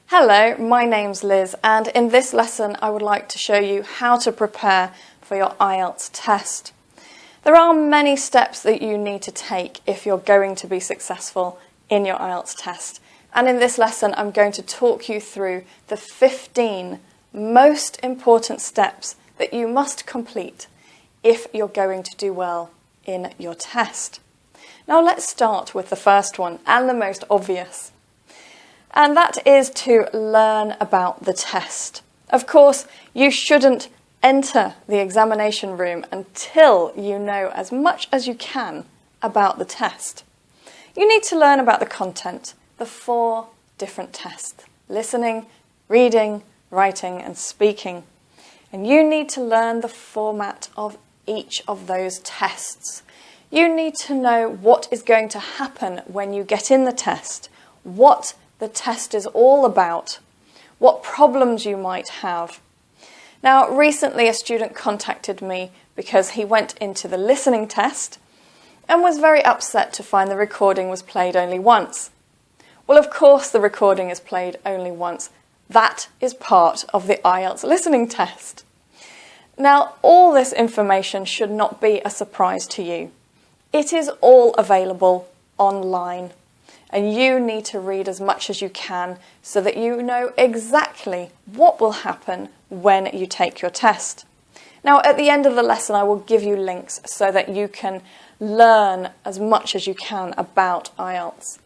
Hello, my name's Liz, and in this lesson I would like to show you how to prepare for your IELTS test. There are many steps that you need to take if you're going to be successful in your IELTS test. And in this lesson I'm going to talk you through the 15 most important steps that you must complete if you're going to do well in your test. Now let's start with the first one and the most obvious. And that is to learn about the test. Of course, you shouldn't enter the examination room until you know as much as you can about the test. You need to learn about the content, the 4 different tests: listening, reading, writing and speaking. And you need to learn the format of each of those tests. You need to know what is going to happen when you get in the test, what the test is all about, what problems you might have. Now, recently a student contacted me because he went into the listening test and was very upset to find the recording was played only once. Well, of course the recording is played only once. That is part of the IELTS listening test. Now, all this information should not be a surprise to you. It is all available online. And you need to read as much as you can so that you know exactly what will happen when you take your test. Now, at the end of the lesson, I will give you links so that you can learn as much as you can about IELTS.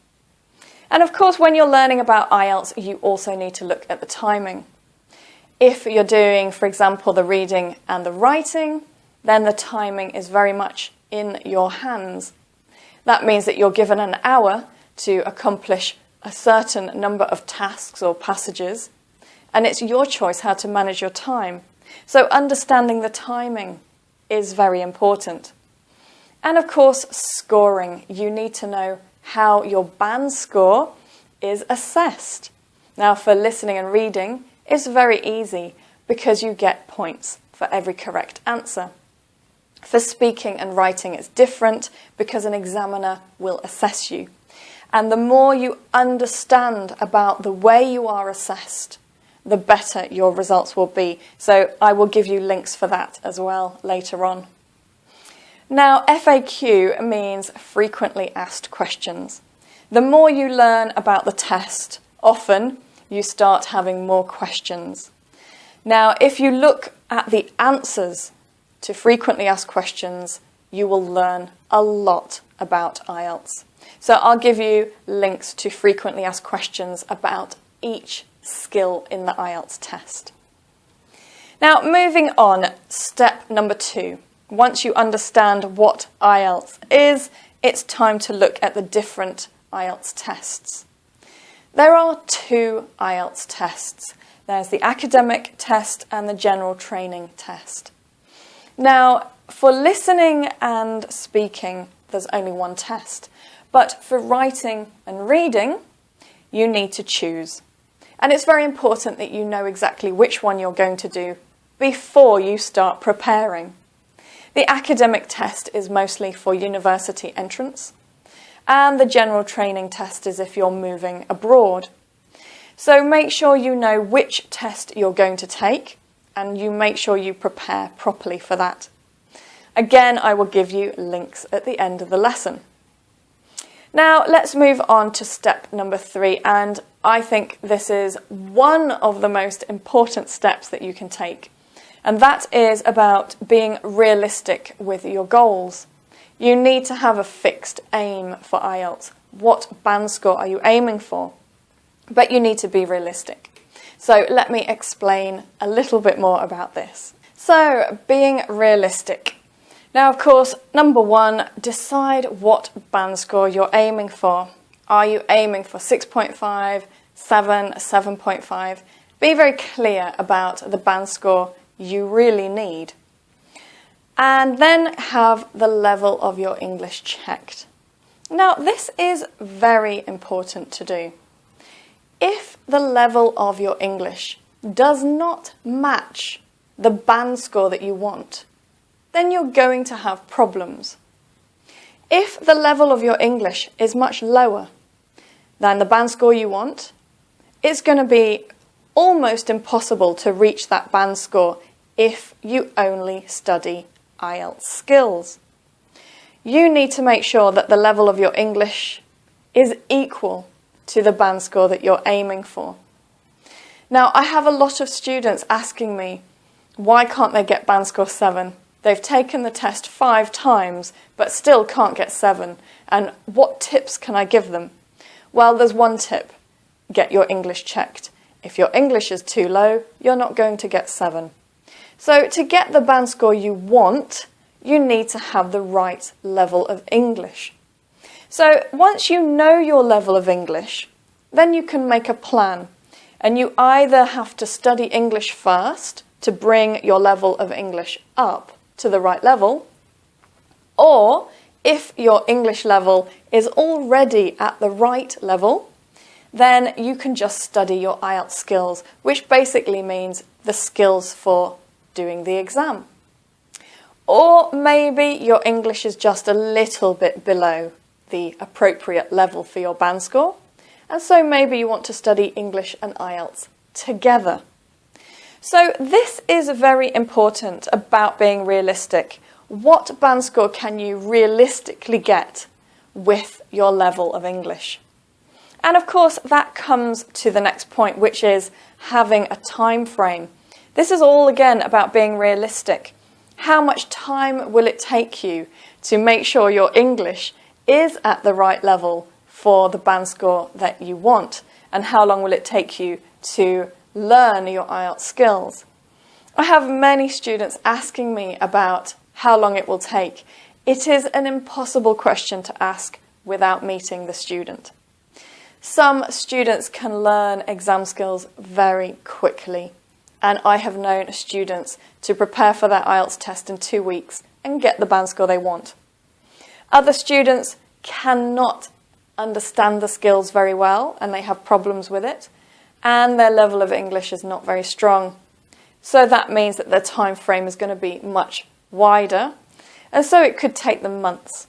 And of course, when you're learning about IELTS, you also need to look at the timing. If you're doing, for example, the reading and the writing, then the timing is very much in your hands. That means that you're given an hour to accomplish a certain number of tasks or passages, and it's your choice how to manage your time. So understanding the timing is very important. And of course, scoring. You need to know how your band score is assessed. Now, for listening and reading, it's very easy because you get points for every correct answer. For speaking and writing, it's different because an examiner will assess you. And the more you understand about the way you are assessed, the better your results will be. So I will give you links for that as well later on. Now, FAQ means frequently asked questions. The more you learn about the test, often you start having more questions. Now, if you look at the answers to frequently asked questions, you will learn a lot about IELTS. So I'll give you links to frequently asked questions about each skill in the IELTS test. Now, moving on, step number 2. Once you understand what IELTS is, it's time to look at the different IELTS tests. There are 2 IELTS tests. There's the academic test and the general training test. Now, for listening and speaking, there's only 1 test. But for writing and reading, you need to choose. And it's very important that you know exactly which one you're going to do before you start preparing. The academic test is mostly for university entrance, and the general training test is if you're moving abroad. So make sure you know which test you're going to take, and you make sure you prepare properly for that. Again, I will give you links at the end of the lesson. Now, let's move on to step number 3, and I think this is one of the most important steps that you can take, and that is about being realistic with your goals. You need to have a fixed aim for IELTS. What band score are you aiming for? But you need to be realistic. So let me explain a little bit more about this. So, being realistic. Now, of course, number 1, decide what band score you're aiming for. Are you aiming for 6.5, 7, 7.5? Be very clear about the band score you really need. And then have the level of your English checked. Now, this is very important to do. If the level of your English does not match the band score that you want, then you're going to have problems. If the level of your English is much lower than the band score you want, it's going to be almost impossible to reach that band score if you only study IELTS skills. You need to make sure that the level of your English is equal to the band score that you're aiming for. Now, I have a lot of students asking me, why can't they get band score 7? They've taken the test 5 times, but still can't get 7. And what tips can I give them? Well, there's one tip. Get your English checked. If your English is too low, you're not going to get 7. So to get the band score you want, you need to have the right level of English. So once you know your level of English, then you can make a plan. And you either have to study English first to bring your level of English up to the right level, or if your English level is already at the right level, then you can just study your IELTS skills, which basically means the skills for doing the exam. Or maybe your English is just a little bit below the appropriate level for your band score, and so maybe you want to study English and IELTS together. So this is very important about being realistic. What band score can you realistically get with your level of English? And of course, that comes to the next point, which is having a time frame. This is all again about being realistic. How much time will it take you to make sure your English is at the right level for the band score that you want? And how long will it take you to learn your IELTS skills? I have many students asking me about how long it will take. It is an impossible question to ask without meeting the student. Some students can learn exam skills very quickly, and I have known students to prepare for their IELTS test in 2 weeks and get the band score they want. Other students cannot understand the skills very well and they have problems with it, and their level of English is not very strong. So that means that their time frame is going to be much wider, and so it could take them months.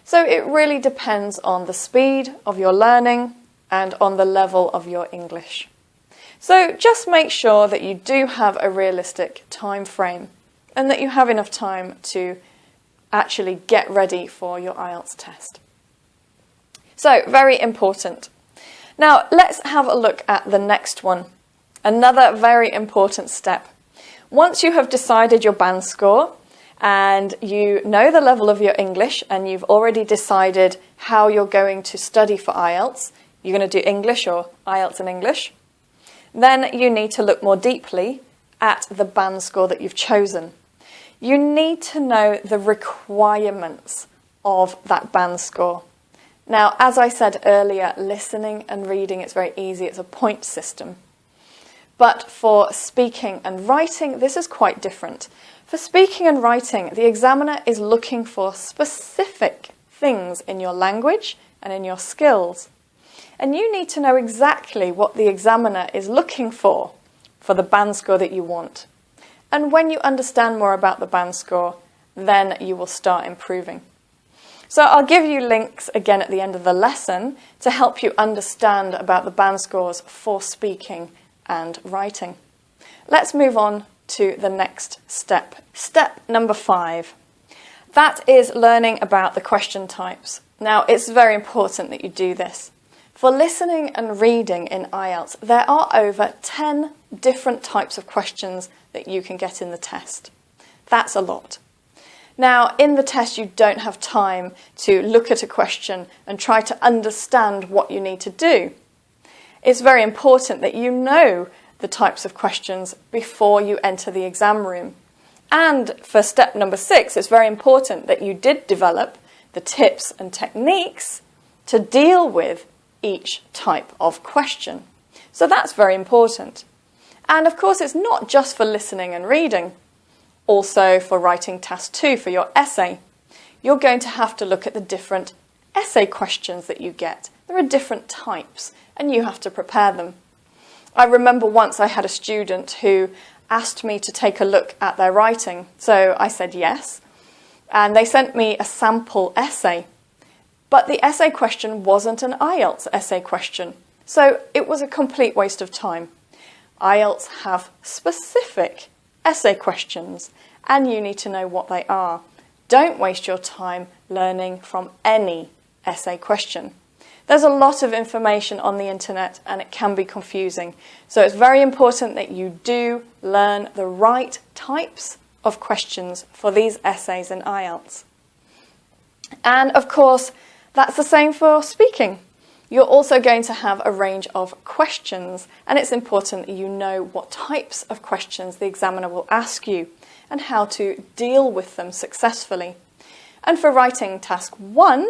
So it really depends on the speed of your learning and on the level of your English. So just make sure that you do have a realistic time frame and that you have enough time to actually get ready for your IELTS test. So very important. Now let's have a look at the next one. Another very important step. Once you have decided your band score and you know the level of your English and you've already decided how you're going to study for IELTS, you're going to do English or IELTS in English, then you need to look more deeply at the band score that you've chosen. You need to know the requirements of that band score. Now, as I said earlier, listening and reading, it's very easy. It's a point system. But for speaking and writing, this is quite different. For speaking and writing, the examiner is looking for specific things in your language and in your skills. And you need to know exactly what the examiner is looking for the band score that you want. And when you understand more about the band score, then you will start improving. So I'll give you links again at the end of the lesson to help you understand about the band scores for speaking and writing. Let's move on to the next step. Step number 5. That is learning about the question types. Now, it's very important that you do this. For listening and reading in IELTS, there are over 10 different types of questions that you can get in the test. That's a lot. Now, in the test, you don't have time to look at a question and try to understand what you need to do. It's very important that you know the types of questions before you enter the exam room. And for step number 6, it's very important that you did develop the tips and techniques to deal with each type of question. So that's very important. And of course, it's not just for listening and reading. Also for writing task 2 for your essay, you're going to have to look at the different essay questions that you get. There are different types and you have to prepare them. I remember once I had a student who asked me to take a look at their writing. So I said yes, and they sent me a sample essay. But the essay question wasn't an IELTS essay question. So it was a complete waste of time. IELTS have specific essay questions and you need to know what they are. Don't waste your time learning from any essay question. There's a lot of information on the internet and it can be confusing. So it's very important that you do learn the right types of questions for these essays in IELTS. And of course, that's the same for speaking. You're also going to have a range of questions, and it's important that you know what types of questions the examiner will ask you and how to deal with them successfully. And for writing task 1,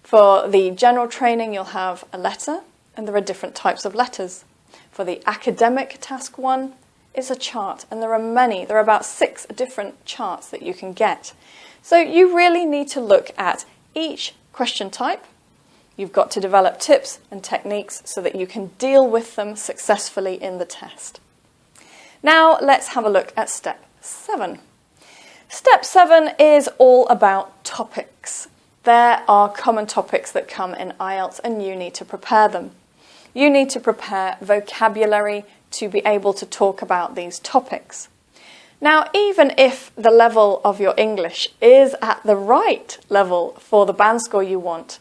for the general training, you'll have a letter, and there are different types of letters. For the academic task 1, it's a chart, and there are many. There are about 6 different charts that you can get. So you really need to look at each question type. You've got to develop tips and techniques so that you can deal with them successfully in the test. Now let's have a look at step 7. Step 7 is all about topics. There are common topics that come in IELTS and you need to prepare them. You need to prepare vocabulary to be able to talk about these topics. Now, even if the level of your English is at the right level for the band score you want,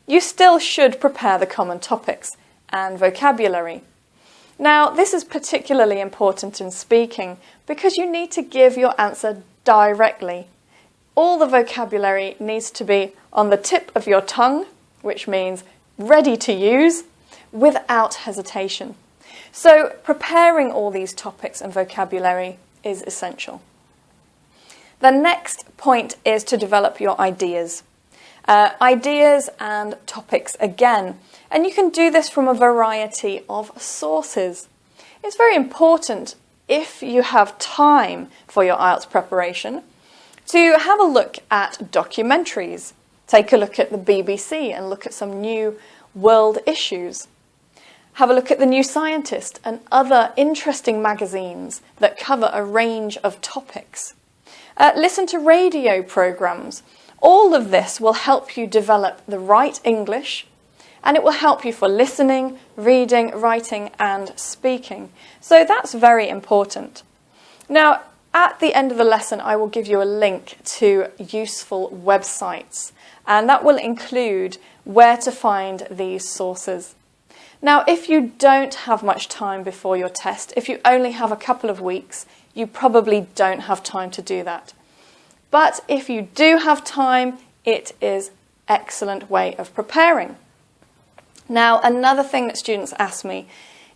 you still should prepare the common topics and vocabulary. Now, this is particularly important in speaking because you need to give your answer directly. All the vocabulary needs to be on the tip of your tongue, which means ready to use, without hesitation. So preparing all these topics and vocabulary is essential. The next point is to develop your ideas. Ideas and topics again. And you can do this from a variety of sources. It's very important, if you have time for your IELTS preparation, to have a look at documentaries. Take a look at the BBC and look at some new world issues. Have a look at The New Scientist and other interesting magazines that cover a range of topics. Listen to radio programmes. All of this will help you develop the right English, and it will help you for listening, reading, writing and speaking. So that's very important. Now, at the end of the lesson, I will give you a link to useful websites, and that will include where to find these sources. Now, if you don't have much time before your test, if you only have a couple of weeks, you probably don't have time to do that. But if you do have time, it is an excellent way of preparing. Now, another thing that students ask me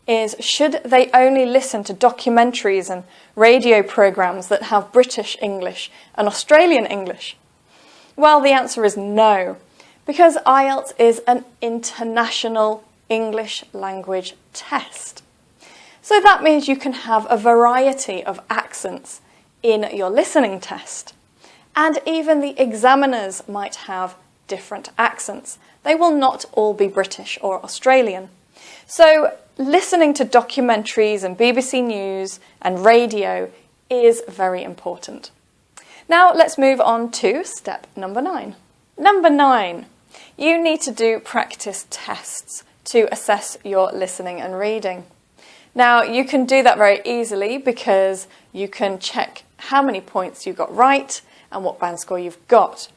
is, should they only listen to documentaries and radio programmes that have British English and Australian English? Well, the answer is no, because IELTS is an international English language test. So that means you can have a variety of accents in your listening test. And even the examiners might have different accents. They will not all be British or Australian. So listening to documentaries and BBC News and radio is very important. Now let's move on to step number 9. Number 9, you need to do practice tests to assess your listening and reading. Now you can do that very easily because you can check how many points you got right and what band score you've got.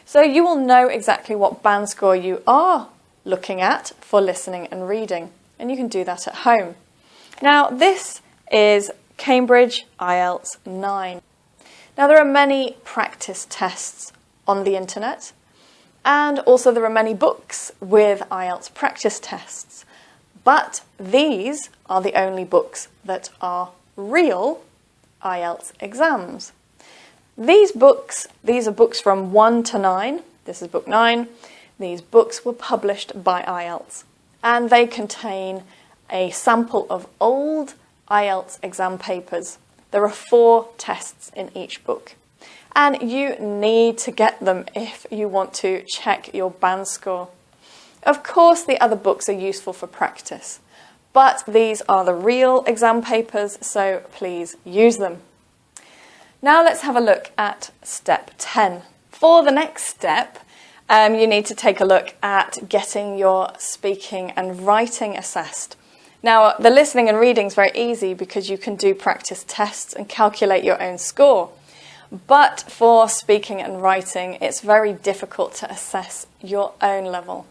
So you will know exactly what band score you are looking at for listening and reading, and you can do that at home. Now this is Cambridge IELTS 9. Now there are many practice tests on the internet, and also there are many books with IELTS practice tests, but these are the only books that are real IELTS exams. These are books from 1 to 9. This is book 9. These books were published by IELTS, and they contain a sample of old IELTS exam papers. There are 4 tests in each book, and you need to get them if you want to check your band score. Of course, the other books are useful for practice, but these are the real exam papers, so please use them. Now let's have a look at step 10. For the next step, You need to take a look at getting your speaking and writing assessed. Now, the listening and reading is very easy because you can do practice tests and calculate your own score. But for speaking and writing, it's very difficult to assess your own level.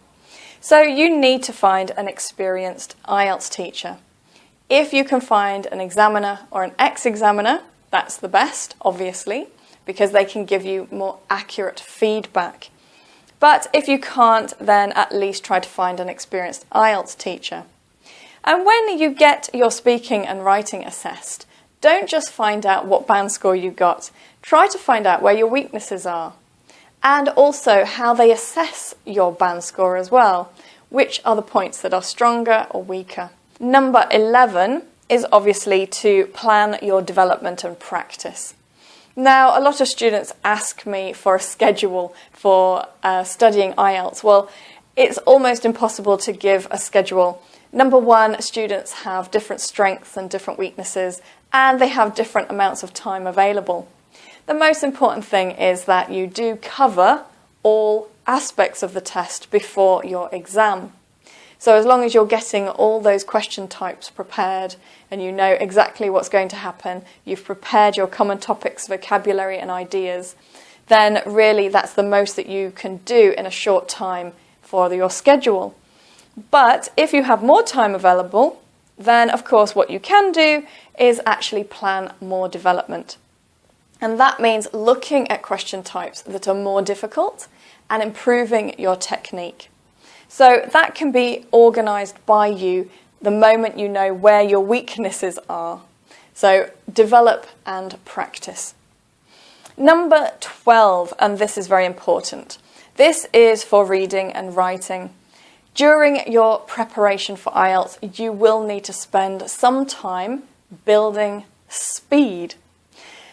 So you need to find an experienced IELTS teacher. If you can find an examiner or an ex-examiner, that's the best, obviously, because they can give you more accurate feedback. But if you can't, then at least try to find an experienced IELTS teacher. And when you get your speaking and writing assessed, don't just find out what band score you got. Try to find out where your weaknesses are. And also how they assess your band score as well. Which are the points that are stronger or weaker. Number 11 is obviously to plan your development and practice. Now, a lot of students ask me for a schedule for studying IELTS. Well, it's almost impossible to give a schedule. Number one, students have different strengths and different weaknesses, and they have different amounts of time available. The most important thing is that you do cover all aspects of the test before your exam. So as long as you're getting all those question types prepared and you know exactly what's going to happen, you've prepared your common topics, vocabulary and ideas, then really that's the most that you can do in a short time for your schedule. But if you have more time available, then of course what you can do is actually plan more development. And that means looking at question types that are more difficult and improving your technique. So that can be organised by you the moment you know where your weaknesses are. So develop and practice. Number 12, and this is very important. This is for reading and writing. During your preparation for IELTS, you will need to spend some time building speed.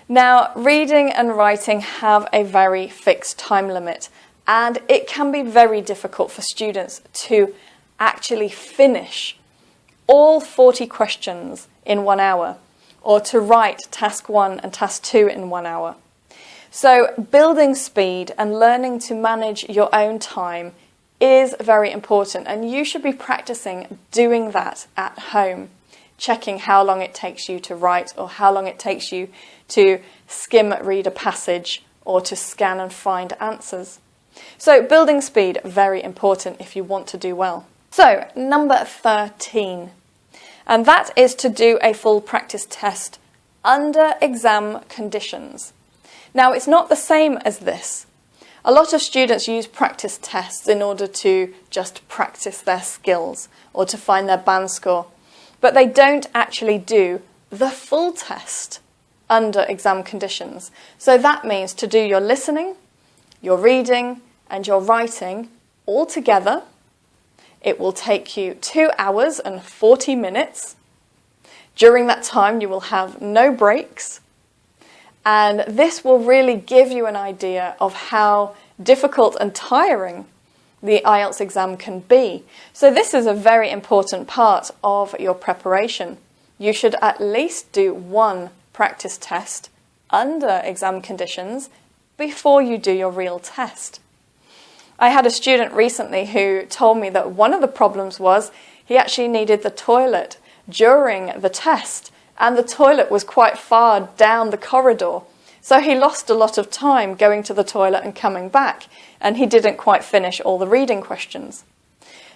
Now, reading and writing have a very fixed time limit, and it can be very difficult for students to actually finish all 40 questions in 1 hour, or to write task 1 and task 2 in 1 hour. So building speed and learning to manage your own time is very important, and you should be practicing doing that at home, checking how long it takes you to write or how long it takes you to skim read a passage or to scan and find answers. So building speed, very important if you want to do well. So number 13, and that is to do a full practice test under exam conditions. Now it's not the same as this. A lot of students use practice tests in order to just practice their skills or to find their band score, but they don't actually do the full test under exam conditions. So that means to do your listening, your reading and your writing all together, it will take you 2 hours and 40 minutes. During that time you will have no breaks. And this will really give you an idea of how difficult and tiring the IELTS exam can be. So this is a very important part of your preparation. You should at least do 1 practice test under exam conditions before you do your real test. I had a student recently who told me that one of the problems was he actually needed the toilet during the test, and the toilet was quite far down the corridor. So he lost a lot of time going to the toilet and coming back, and he didn't quite finish all the reading questions.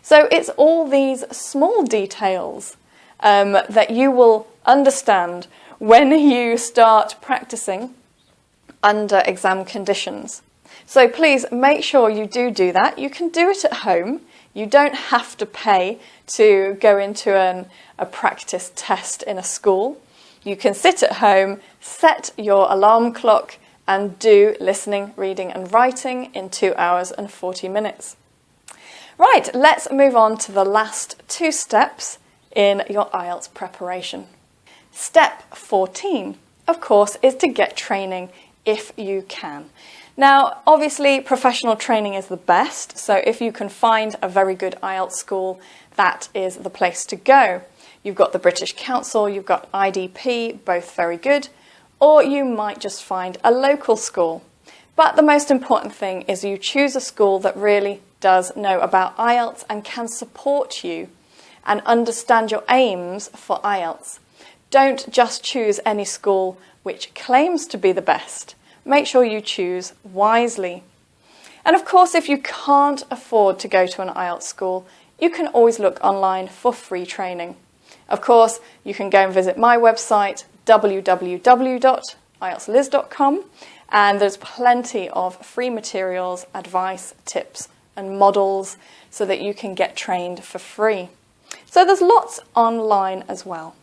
So it's all these small details that you will understand when you start practicing under exam conditions. So please make sure you do that. You can do it at home. You don't have to pay to go into a practice test in a school. You can sit at home, set your alarm clock and do listening, reading and writing in 2 hours and 40 minutes. Right, let's move on to the last 2 steps in your IELTS preparation. Step 14, of course, is to get training if you can. Now, obviously, professional training is the best, so if you can find a very good IELTS school, that is the place to go. You've got the British Council, you've got IDP, both very good, or you might just find a local school. But the most important thing is you choose a school that really does know about IELTS and can support you and understand your aims for IELTS. Don't just choose any school which claims to be the best. Make sure you choose wisely. And of course, if you can't afford to go to an IELTS school, you can always look online for free training. Of course, you can go and visit my website, www.ieltsliz.com, and there's plenty of free materials, advice, tips and models so that you can get trained for free. So there's lots online as well.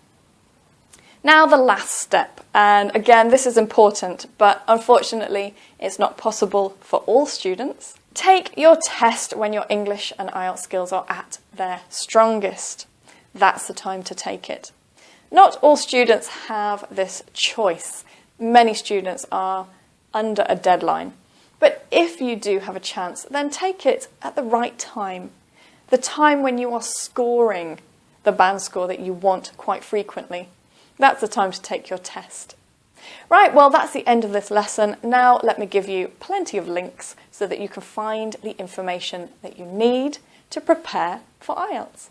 Now the last step, and again this is important, but unfortunately it's not possible for all students. Take your test when your English and IELTS skills are at their strongest. That's the time to take it. Not all students have this choice. Many students are under a deadline. But if you do have a chance, then take it at the right time. The time when you are scoring the band score that you want quite frequently. That's the time to take your test. Right, well that's the end of this lesson. Now let me give you plenty of links so that you can find the information that you need to prepare for IELTS.